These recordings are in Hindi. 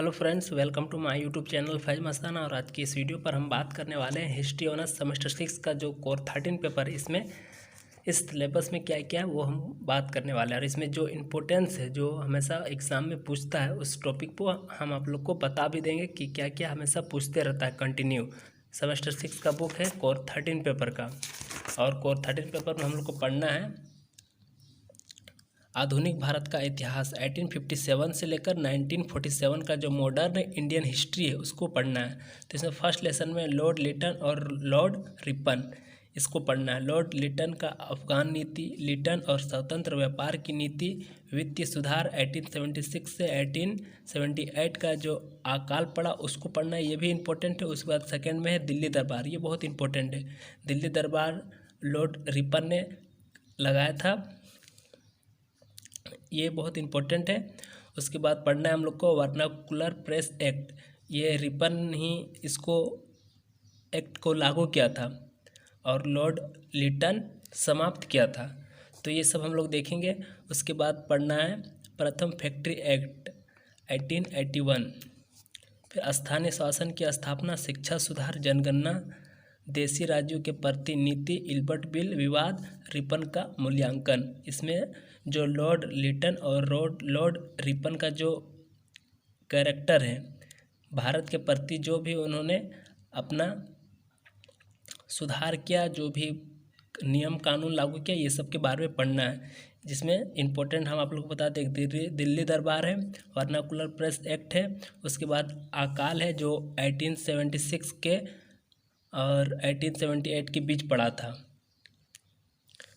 Hello friends, welcome to my YouTube channel Faiz Mastana. और आज की इस वीडियो पर हम बात करने वाले हैं हिस्ट्री ऑनर्स सेमेस्टर 6 का जो कोर 13 पेपर है। इसमें इस सिलेबस में क्या क्या है वो हम बात करने वाले हैं। और इसमें जो इम्पोर्टेंस है, जो हमेशा एग्ज़ाम में पूछता है, उस टॉपिक को हम आप लोग को बता भी देंगे कि क्या क्या हमेशा पूछते रहता है कंटिन्यू। सेमेस्टर 6 का बुक है कोर 13 पेपर का। और कोर 13 पेपर में हम लोग को पढ़ना है आधुनिक भारत का इतिहास 1857 से लेकर 1947 का जो मॉडर्न इंडियन हिस्ट्री है उसको पढ़ना है। तो इसमें फर्स्ट लेसन में लॉर्ड लिटन और लॉर्ड रिपन इसको पढ़ना है। लॉर्ड लिटन का अफगान नीति, लिटन और स्वतंत्र व्यापार की नीति, वित्तीय सुधार 1876 से 1878 का जो अकाल पड़ा उसको पढ़ना है, ये भी इम्पोर्टेंट है। उसके बाद सेकेंड में है दिल्ली दरबार, ये बहुत इंपॉर्टेंट है। दिल्ली दरबार लॉर्ड रिपन ने लगाया था, ये बहुत इम्पोर्टेंट है। उसके बाद पढ़ना है हम लोग को वर्नाकुलर प्रेस एक्ट, ये रिपन ही इसको एक्ट को लागू किया था और लॉर्ड लिटन समाप्त किया था। तो ये सब हम लोग देखेंगे। उसके बाद पढ़ना है प्रथम फैक्ट्री एक्ट 1881, फिर स्थानीय शासन की स्थापना, शिक्षा सुधार, जनगणना, देशी राज्यों के प्रति नीति, इल्बर्ट बिल विवाद, रिपन का मूल्यांकन। इसमें जो लॉर्ड लिटन और लॉर्ड रिपन का जो कैरेक्टर है, भारत के प्रति जो भी उन्होंने अपना सुधार किया, जो भी नियम कानून लागू किया, ये सब के बारे में पढ़ना है। जिसमें इम्पोर्टेंट हम आप लोग को बताते हैं दिल्ली दरबार है, वर्नाकुलर प्रेस एक्ट है, उसके बाद अकाल है जो 1876 के और 1878 के बीच पड़ा था।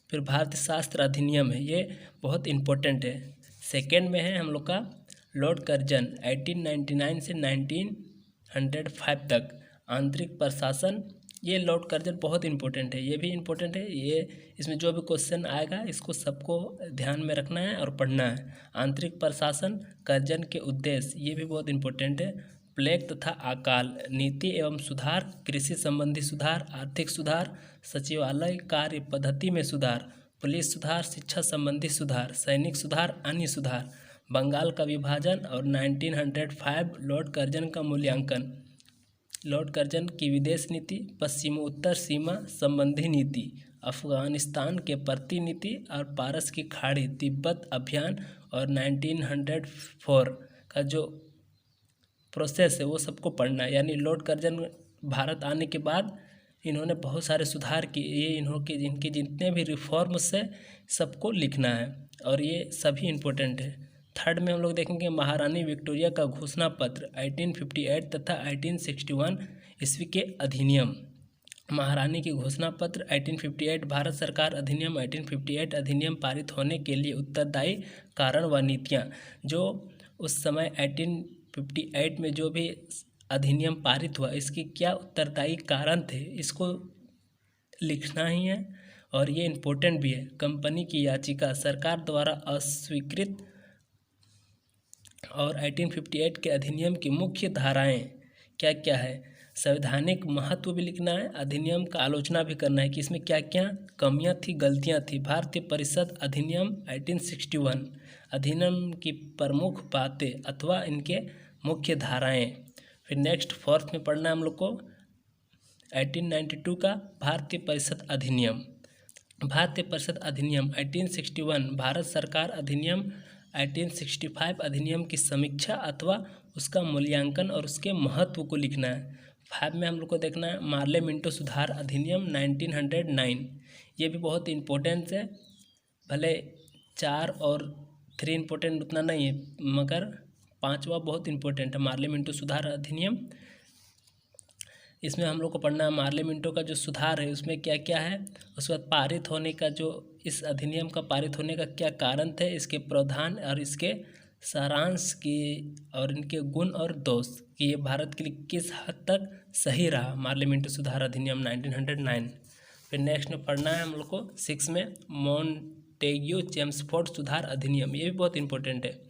फिर भारतीय शास्त्र अधिनियम है, ये बहुत इम्पोर्टेंट है। सेकेंड में है हम लोग का लॉर्ड कर्जन 1899 से 1905 तक, आंतरिक प्रशासन, ये लॉर्ड कर्जन बहुत इंपॉर्टेंट है, ये भी इम्पोर्टेंट है। ये इसमें जो भी क्वेश्चन आएगा इसको सबको ध्यान में रखना है और पढ़ना है। आंतरिक प्रशासन, कर्जन के उद्देश्य, ये भी बहुत इंपॉर्टेंट है। प्लेग तथा अकाल, नीति एवं सुधार, कृषि संबंधी सुधार, आर्थिक सुधार, सचिवालय कार्य पद्धति में सुधार, पुलिस सुधार, शिक्षा संबंधी सुधार, सैनिक सुधार, अन्य सुधार, बंगाल का विभाजन और 1905 लॉर्ड कर्जन का मूल्यांकन, लॉर्ड कर्जन की विदेश नीति, पश्चिमोत्तर सीमा संबंधी नीति, अफगानिस्तान के प्रति नीति और पारस की खाड़ी, तिब्बत अभियान और 1904 का जो प्रोसेस है वो सबको पढ़ना है। यानी लॉर्ड कर्जन भारत आने के बाद इन्होंने बहुत सारे सुधार किए, ये इनके जितने भी रिफॉर्म्स है सबको लिखना है और ये सभी इम्पोर्टेंट है। थर्ड में हम लोग देखेंगे महारानी विक्टोरिया का घोषणा पत्र 1858 तथा 1861 ईस्वी के अधिनियम। महारानी की घोषणा पत्र 1858, भारत सरकार अधिनियम 1858 अधिनियम पारित होने के लिए उत्तरदायी कारण व नीतियाँ। जो उस समय 1858 में जो भी अधिनियम पारित हुआ, इसके क्या उत्तरदायी कारण थे, इसको लिखना ही है और ये इम्पोर्टेंट भी है। कंपनी की याचिका सरकार द्वारा अस्वीकृत और 1858 के अधिनियम की मुख्य धाराएं क्या क्या है, संवैधानिक महत्व भी लिखना है। अधिनियम का आलोचना भी करना है कि इसमें क्या क्या कमियां थी, गलतियां थी। भारतीय परिषद अधिनियम 1861, अधिनियम की प्रमुख बातें अथवा इनके मुख्य धाराएं। फिर नेक्स्ट फोर्थ में पढ़ना है हम लोग को 1892 का भारतीय परिषद अधिनियम। भारतीय परिषद अधिनियम 1861, भारत सरकार अधिनियम 1865 अधिनियम की समीक्षा अथवा उसका मूल्यांकन और उसके महत्व को लिखना है। 5 में हम लोग को देखना है मार्ले मिंटो सुधार अधिनियम 1909, ये भी बहुत इम्पोर्टेंट है। भले 4 और 3 इम्पोर्टेंट उतना नहीं है, मगर 5वां बहुत इम्पोर्टेंट है, मार्ले मिंटो सुधार अधिनियम। इसमें हम लोग को पढ़ना है मार्ले मिंटो का जो सुधार है उसमें क्या क्या है, उसके बाद पारित होने का, जो इस अधिनियम का पारित होने का क्या कारण थे, इसके प्रावधान और इसके सारांश की और इनके गुण और दोष कि ये भारत के लिए किस हद तक सही रहा, मार्ले मिंटो सुधार अधिनियम 1909। फिर नेक्स्ट में पढ़ना है हम लोग को 6 में मॉन्टेग्यू चेम्सफोर्ड सुधार अधिनियम, ये भी बहुत इंपॉर्टेंट है।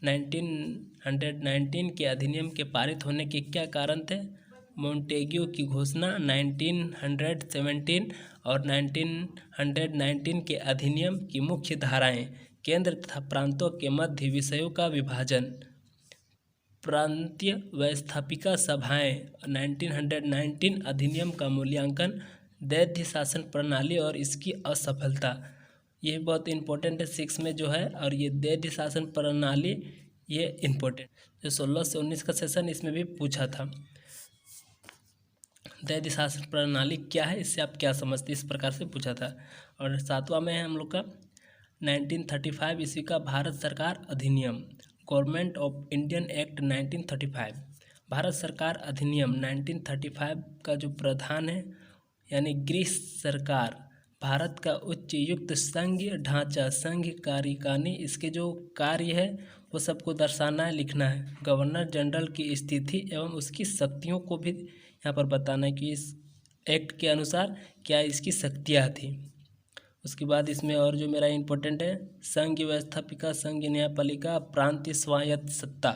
1919 के अधिनियम के पारित होने के क्या कारण थे, मॉन्टेग्यू की घोषणा 1917 और 1919 के अधिनियम की मुख्य धाराएं, केंद्र तथा प्रांतों के मध्य विषयों का विभाजन, प्रांतीय व्यवस्थापिका सभाएं 1919 अधिनियम का मूल्यांकन, दैर्ध्य शासन प्रणाली और इसकी असफलता। ये बहुत इंपॉर्टेंट है 6 में जो है, और ये दैर्ध्य शासन प्रणाली ये इम्पोर्टेंट जो 16 से 19 का सेशन इसमें भी पूछा था। दैर्ध्य शासन प्रणाली क्या है, इससे आप क्या समझते, इस प्रकार से पूछा था। और 7वां में है हम लोग का 1935 ईस्वी का भारत सरकार अधिनियम, government of Indian act 1935। Bharat सरकार अधिनियम 1935 का जो प्रधान है यानी गृह सरकार, भारत का उच्चयुक्त संघीय ढांचा, संघ कार्यकारिणी, इसके जो कार्य है वो सबको दर्शाना है, लिखना है। गवर्नर जनरल की स्थिति एवं उसकी शक्तियों को भी यहाँ पर बताना है कि इस एक्ट के अनुसार क्या इसकी शक्तियाँ थी। उसके बाद इसमें और जो मेरा इम्पोर्टेंट है, संघ व्यवस्थापिका, संघ न्यायपालिका, प्रांतीय स्वायत्त सत्ता,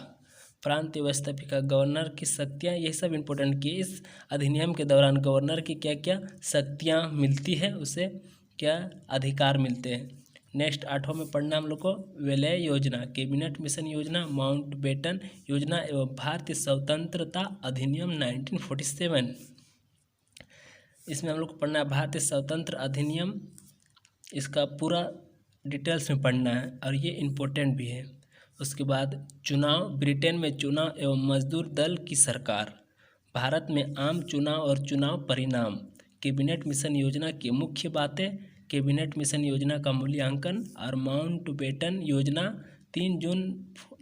प्रांतीय व्यवस्थापिका, गवर्नर की शक्तियाँ, ये सब इम्पोर्टेंट कि इस अधिनियम के दौरान गवर्नर की क्या क्या शक्तियाँ मिलती है, उसे क्या अधिकार मिलते हैं। नेक्स्ट 8वां में पढ़ना हम लोग को विलय योजना, कैबिनेट मिशन योजना, माउंटबेटन योजना एवं भारतीय स्वतंत्रता अधिनियम 1947। इसमें हम लोग को पढ़ना है भारतीय स्वतंत्र अधिनियम, इसका पूरा डिटेल्स में पढ़ना है और ये इम्पोर्टेंट भी है। उसके बाद चुनाव, ब्रिटेन में चुनाव एवं मजदूर दल की सरकार, भारत में आम चुनाव और चुनाव परिणाम, कैबिनेट मिशन योजना की मुख्य बातें, कैबिनेट मिशन योजना का मूल्यांकन और माउंटबेटन योजना, 3 जून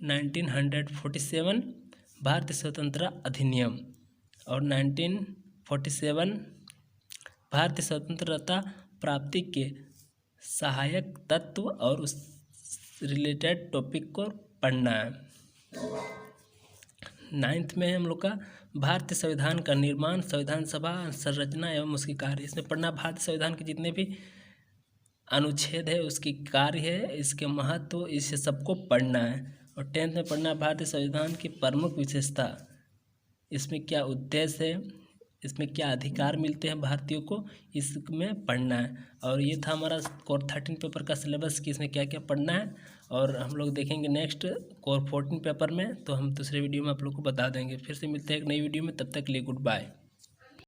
1947 भारतीय स्वतंत्रता अधिनियम और 1947 भारतीय स्वतंत्रता प्राप्ति के सहायक तत्व और उस रिलेटेड टॉपिक को पढ़ना है। 9th में है हम लोग का भारतीय संविधान का निर्माण, संविधान सभा, संरचना एवं उसके कार्य। इसमें पढ़ना भारतीय संविधान के जितने भी अनुच्छेद है, उसकी कार्य है, इसके महत्व, इसे सबको पढ़ना है। और 10th में पढ़ना भारतीय संविधान की प्रमुख विशेषता, इसमें क्या उद्देश्य है, इसमें क्या अधिकार मिलते हैं भारतीयों को, इसमें पढ़ना है। और ये था हमारा कोर 13 पेपर का सिलेबस कि इसमें क्या क्या पढ़ना है। और हम लोग देखेंगे नेक्स्ट कोर 14 पेपर में, तो हम दूसरे वीडियो में आप लोग को बता देंगे। फिर से मिलते हैं एक नई वीडियो में, तब तक के लिए गुड बाय।